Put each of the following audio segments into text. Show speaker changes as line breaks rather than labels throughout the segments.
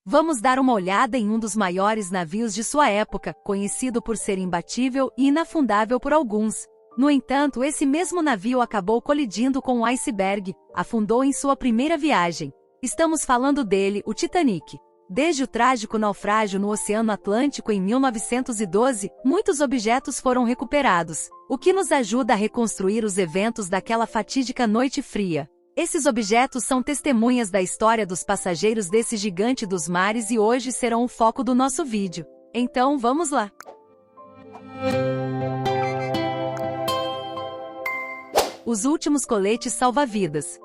Vamos dar uma olhada em um dos maiores navios de sua época, conhecido por ser imbatível e inafundável por alguns. No entanto, esse mesmo navio acabou colidindo com um iceberg, afundou em sua primeira viagem. Estamos falando dele, o Titanic. Desde o trágico naufrágio no Oceano Atlântico em 1912, muitos objetos foram recuperados, o que nos ajuda a reconstruir os eventos daquela fatídica noite fria. Esses objetos são testemunhas da história dos passageiros desse gigante dos mares e hoje serão o foco do nosso vídeo. Então, vamos lá! Os últimos coletes salva-vidas.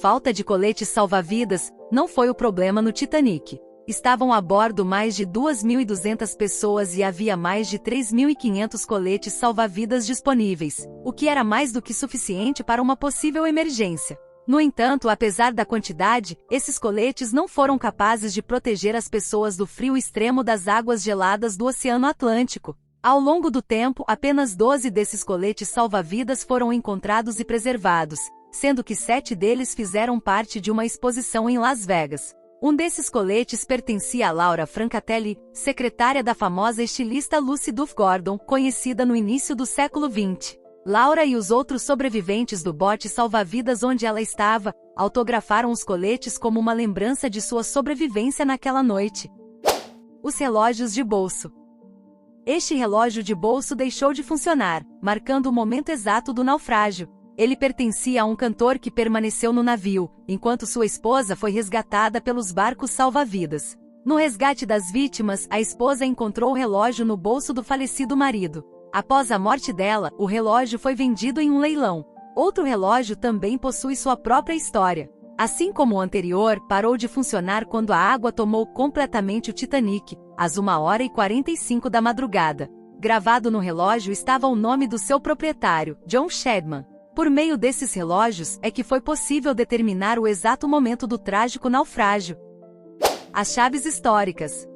Falta de coletes salva-vidas não foi o problema no Titanic. Estavam a bordo mais de 2.200 pessoas e havia mais de 3.500 coletes salva-vidas disponíveis, o que era mais do que suficiente para uma possível emergência. No entanto, apesar da quantidade, esses coletes não foram capazes de proteger as pessoas do frio extremo das águas geladas do Oceano Atlântico. Ao longo do tempo, apenas 12 desses coletes salva-vidas foram encontrados e preservados, sendo que 7 deles fizeram parte de uma exposição em Las Vegas. Um desses coletes pertencia a Laura Francatelli, secretária da famosa estilista Lucy Duff Gordon, conhecida no início do século XX. Laura e os outros sobreviventes do bote salva-vidas onde ela estava, autografaram os coletes como uma lembrança de sua sobrevivência naquela noite. Os relógios de bolso. Este relógio de bolso deixou de funcionar, marcando o momento exato do naufrágio. Ele pertencia a um cantor que permaneceu no navio, enquanto sua esposa foi resgatada pelos barcos salva-vidas. No resgate das vítimas, a esposa encontrou o relógio no bolso do falecido marido. Após a morte dela, o relógio foi vendido em um leilão. Outro relógio também possui sua própria história. Assim como o anterior, parou de funcionar quando a água tomou completamente o Titanic, às 1h45 da madrugada. Gravado no relógio estava o nome do seu proprietário, John Shedman. Por meio desses relógios é que foi possível determinar o exato momento do trágico naufrágio. As chaves históricas.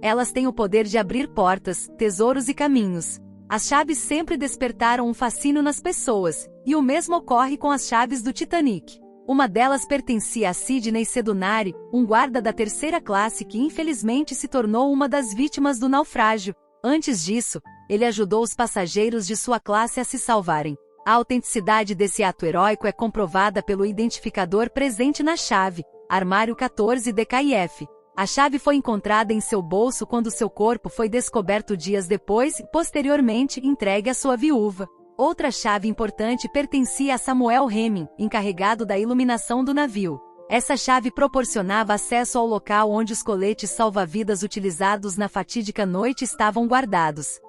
Elas têm o poder de abrir portas, tesouros e caminhos. As chaves sempre despertaram um fascínio nas pessoas, e o mesmo ocorre com as chaves do Titanic. Uma delas pertencia a Sidney Sedunari, um guarda da terceira classe que infelizmente se tornou uma das vítimas do naufrágio. Antes disso, ele ajudou os passageiros de sua classe a se salvarem. A autenticidade desse ato heróico é comprovada pelo identificador presente na chave, armário 14 DKIF. A chave foi encontrada em seu bolso quando seu corpo foi descoberto dias depois e posteriormente entregue à sua viúva. Outra chave importante pertencia a Samuel Hemming, encarregado da iluminação do navio. Essa chave proporcionava acesso ao local onde os coletes salva-vidas utilizados na fatídica noite estavam guardados.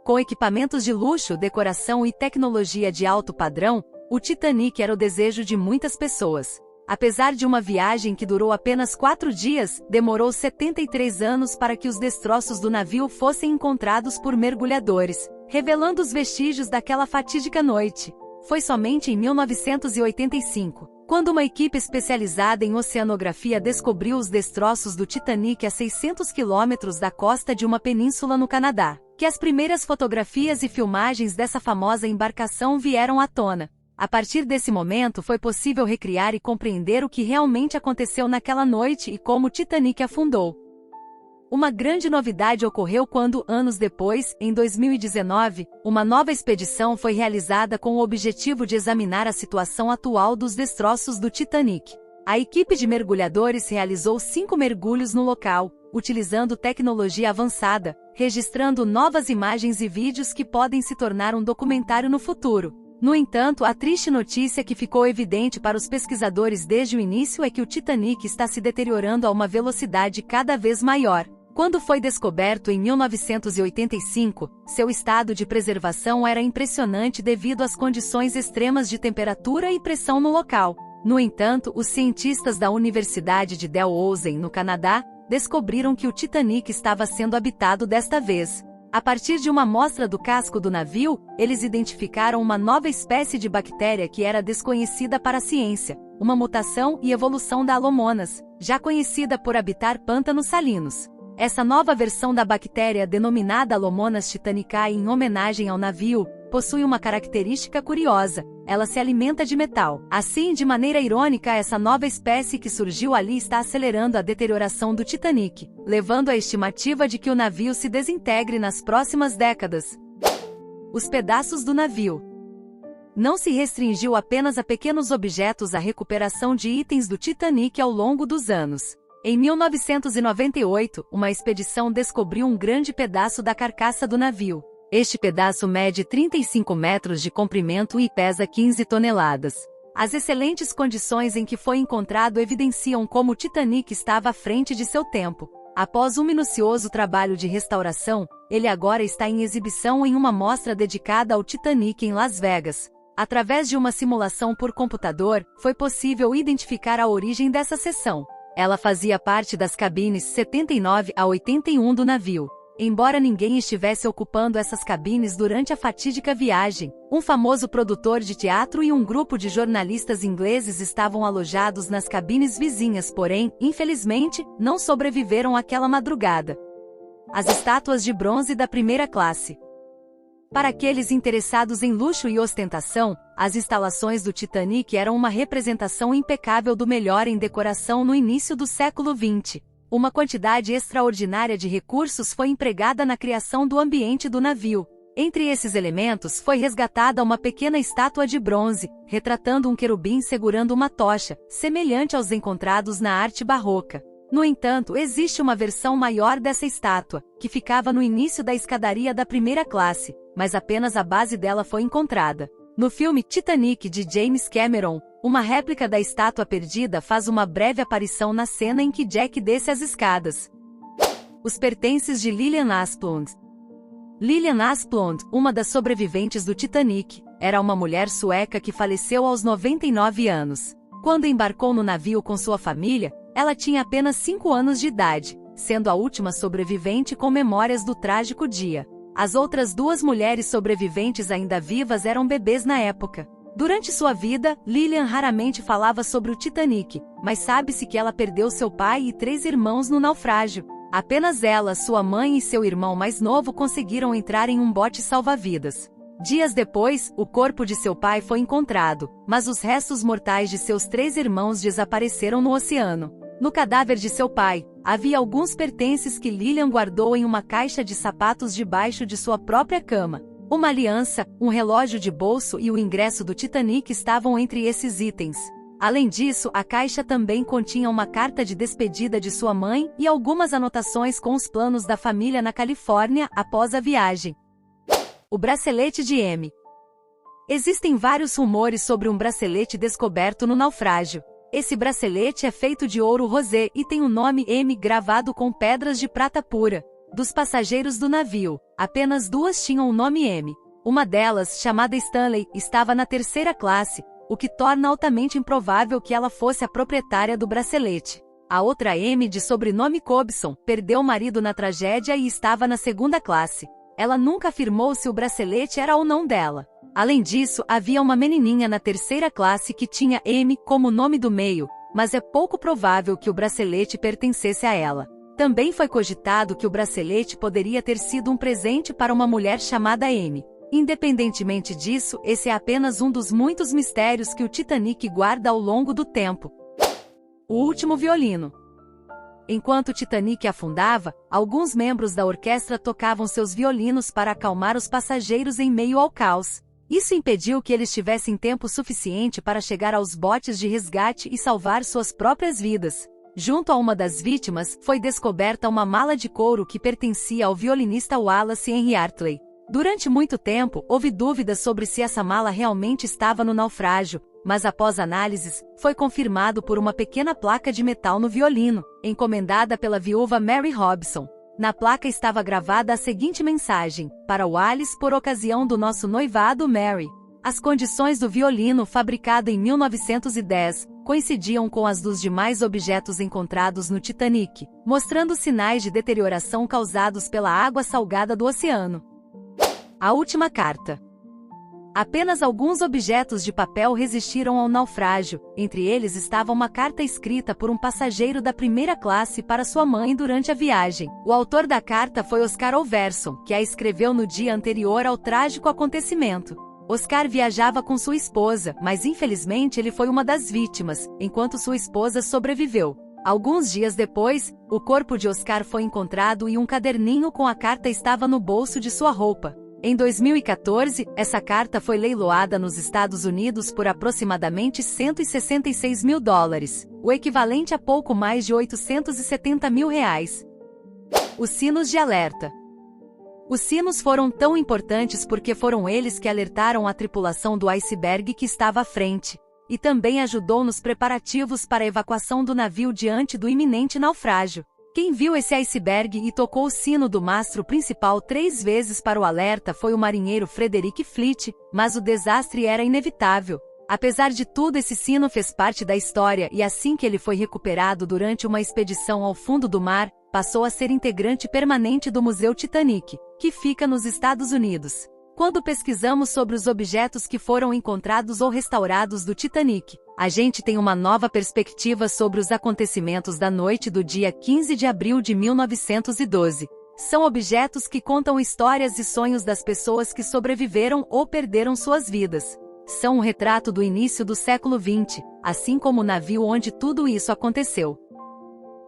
Com equipamentos de luxo, decoração e tecnologia de alto padrão, o Titanic era o desejo de muitas pessoas. Apesar de uma viagem que durou apenas 4 dias, demorou 73 anos para que os destroços do navio fossem encontrados por mergulhadores, revelando os vestígios daquela fatídica noite. Foi somente em 1985, quando uma equipe especializada em oceanografia descobriu os destroços do Titanic a 600 quilômetros da costa de uma península no Canadá, que as primeiras fotografias e filmagens dessa famosa embarcação vieram à tona. A partir desse momento foi possível recriar e compreender o que realmente aconteceu naquela noite e como o Titanic afundou. Uma grande novidade ocorreu quando, anos depois, em 2019, uma nova expedição foi realizada com o objetivo de examinar a situação atual dos destroços do Titanic. A equipe de mergulhadores realizou 5 mergulhos no local, utilizando tecnologia avançada, registrando novas imagens e vídeos que podem se tornar um documentário no futuro. No entanto, a triste notícia que ficou evidente para os pesquisadores desde o início é que o Titanic está se deteriorando a uma velocidade cada vez maior. Quando foi descoberto em 1985, seu estado de preservação era impressionante devido às condições extremas de temperatura e pressão no local. No entanto, os cientistas da Universidade de Dalhousie, no Canadá, descobriram que o Titanic estava sendo habitado desta vez. A partir de uma amostra do casco do navio, eles identificaram uma nova espécie de bactéria que era desconhecida para a ciência, uma mutação e evolução da Alomonas, já conhecida por habitar pântanos salinos. Essa nova versão da bactéria, denominada Alomonas titanicae em homenagem ao navio, possui uma característica curiosa: ela se alimenta de metal. Assim, de maneira irônica, essa nova espécie que surgiu ali está acelerando a deterioração do Titanic, levando à estimativa de que o navio se desintegre nas próximas décadas. Os pedaços do navio. Não se restringiu apenas a pequenos objetos a recuperação de itens do Titanic ao longo dos anos. Em 1998, uma expedição descobriu um grande pedaço da carcaça do navio. Este pedaço mede 35 metros de comprimento e pesa 15 toneladas. As excelentes condições em que foi encontrado evidenciam como o Titanic estava à frente de seu tempo. Após um minucioso trabalho de restauração, ele agora está em exibição em uma mostra dedicada ao Titanic em Las Vegas. Através de uma simulação por computador, foi possível identificar a origem dessa seção. Ela fazia parte das cabines 79 a 81 do navio. Embora ninguém estivesse ocupando essas cabines durante a fatídica viagem, um famoso produtor de teatro e um grupo de jornalistas ingleses estavam alojados nas cabines vizinhas, porém, infelizmente, não sobreviveram àquela madrugada. As estátuas de bronze da primeira classe. Para aqueles interessados em luxo e ostentação, as instalações do Titanic eram uma representação impecável do melhor em decoração no início do século XX. Uma quantidade extraordinária de recursos foi empregada na criação do ambiente do navio. Entre esses elementos foi resgatada uma pequena estátua de bronze, retratando um querubim segurando uma tocha, semelhante aos encontrados na arte barroca. No entanto, existe uma versão maior dessa estátua, que ficava no início da escadaria da primeira classe, mas apenas a base dela foi encontrada. No filme Titanic de James Cameron, uma réplica da estátua perdida faz uma breve aparição na cena em que Jack desce as escadas. Os pertences de Lilian Asplund. Lilian Asplund, uma das sobreviventes do Titanic, era uma mulher sueca que faleceu aos 99 anos. Quando embarcou no navio com sua família, ela tinha apenas 5 anos de idade, sendo a última sobrevivente com memórias do trágico dia. As outras 2 mulheres sobreviventes ainda vivas eram bebês na época. Durante sua vida, Lilian raramente falava sobre o Titanic, mas sabe-se que ela perdeu seu pai e 3 irmãos no naufrágio. Apenas ela, sua mãe e seu irmão mais novo conseguiram entrar em um bote salva-vidas. Dias depois, o corpo de seu pai foi encontrado, mas os restos mortais de seus 3 irmãos desapareceram no oceano. No cadáver de seu pai, havia alguns pertences que Lilian guardou em uma caixa de sapatos debaixo de sua própria cama. Uma aliança, um relógio de bolso e o ingresso do Titanic estavam entre esses itens. Além disso, a caixa também continha uma carta de despedida de sua mãe e algumas anotações com os planos da família na Califórnia após a viagem. O bracelete de M. Existem vários rumores sobre um bracelete descoberto no naufrágio. Esse bracelete é feito de ouro rosé e tem o nome M gravado com pedras de prata pura. Dos passageiros do navio, apenas 2 tinham o nome M. Uma delas, chamada Stanley, estava na 3ª classe, o que torna altamente improvável que ela fosse a proprietária do bracelete. A outra M, de sobrenome Cobson, perdeu o marido na tragédia e estava na 2ª classe. Ela nunca afirmou se o bracelete era ou não dela. Além disso, havia uma menininha na 3ª classe que tinha M como nome do meio, mas é pouco provável que o bracelete pertencesse a ela. Também foi cogitado que o bracelete poderia ter sido um presente para uma mulher chamada M. Independentemente disso, esse é apenas um dos muitos mistérios que o Titanic guarda ao longo do tempo. O último violino. Enquanto o Titanic afundava, alguns membros da orquestra tocavam seus violinos para acalmar os passageiros em meio ao caos. Isso impediu que eles tivessem tempo suficiente para chegar aos botes de resgate e salvar suas próprias vidas. Junto a uma das vítimas, foi descoberta uma mala de couro que pertencia ao violinista Wallace Henry Hartley. Durante muito tempo, houve dúvidas sobre se essa mala realmente estava no naufrágio, mas após análises, foi confirmado por uma pequena placa de metal no violino, encomendada pela viúva Mary Robson. Na placa estava gravada a seguinte mensagem: para Wallace por ocasião do nosso noivado Mary. As condições do violino, fabricado em 1910, coincidiam com as dos demais objetos encontrados no Titanic, mostrando sinais de deterioração causados pela água salgada do oceano. A última carta. Apenas alguns objetos de papel resistiram ao naufrágio, entre eles estava uma carta escrita por um passageiro da primeira classe para sua mãe durante a viagem. O autor da carta foi Oscar Overson, que a escreveu no dia anterior ao trágico acontecimento. Oscar viajava com sua esposa, mas infelizmente ele foi uma das vítimas, enquanto sua esposa sobreviveu. Alguns dias depois, o corpo de Oscar foi encontrado e um caderninho com a carta estava no bolso de sua roupa. Em 2014, essa carta foi leiloada nos Estados Unidos por aproximadamente $166 mil, o equivalente a pouco mais de R$870 mil. Os sinos de alerta. Os sinos foram tão importantes porque foram eles que alertaram a tripulação do iceberg que estava à frente, e também ajudou nos preparativos para a evacuação do navio diante do iminente naufrágio. Quem viu esse iceberg e tocou o sino do mastro principal 3 vezes para o alerta foi o marinheiro Frederick Fleet, mas o desastre era inevitável. Apesar de tudo, esse sino fez parte da história e assim que ele foi recuperado durante uma expedição ao fundo do mar, passou a ser integrante permanente do Museu Titanic, que fica nos Estados Unidos. Quando pesquisamos sobre os objetos que foram encontrados ou restaurados do Titanic, a gente tem uma nova perspectiva sobre os acontecimentos da noite do dia 15 de abril de 1912. São objetos que contam histórias e sonhos das pessoas que sobreviveram ou perderam suas vidas. São um retrato do início do século XX, assim como o navio onde tudo isso aconteceu.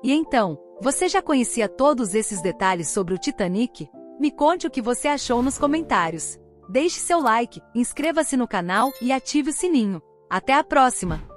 E então, você já conhecia todos esses detalhes sobre o Titanic? Me conte o que você achou nos comentários. Deixe seu like, inscreva-se no canal e ative o sininho. Até a próxima!